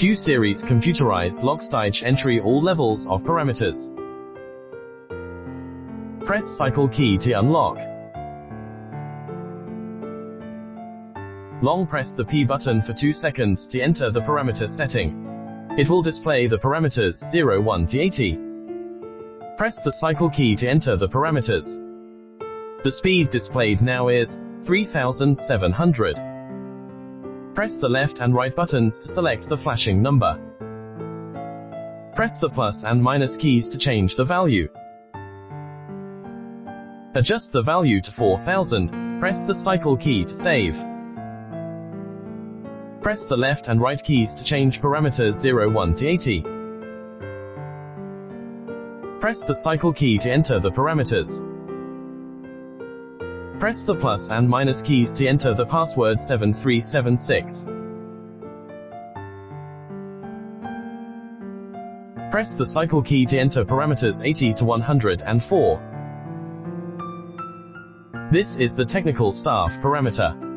Q-series computerized lockstitch entry all levels of parameters. Press cycle key to unlock. Long press the P button for 2 seconds to enter the parameter setting. It will display the parameters 0, 1 to 80. Press the cycle key to enter the parameters. The speed displayed now is 3700. Press the left and right buttons to select the flashing number. Press the plus and minus keys to change the value. Adjust the value to 4000. Press the cycle key to save. Press the left and right keys to change parameters 0, 1 to 80. Press the cycle key to enter the parameters. Press the plus and minus keys to enter the password 7376. Press the cycle key to enter parameters 80 to 104. This is the technical staff parameter.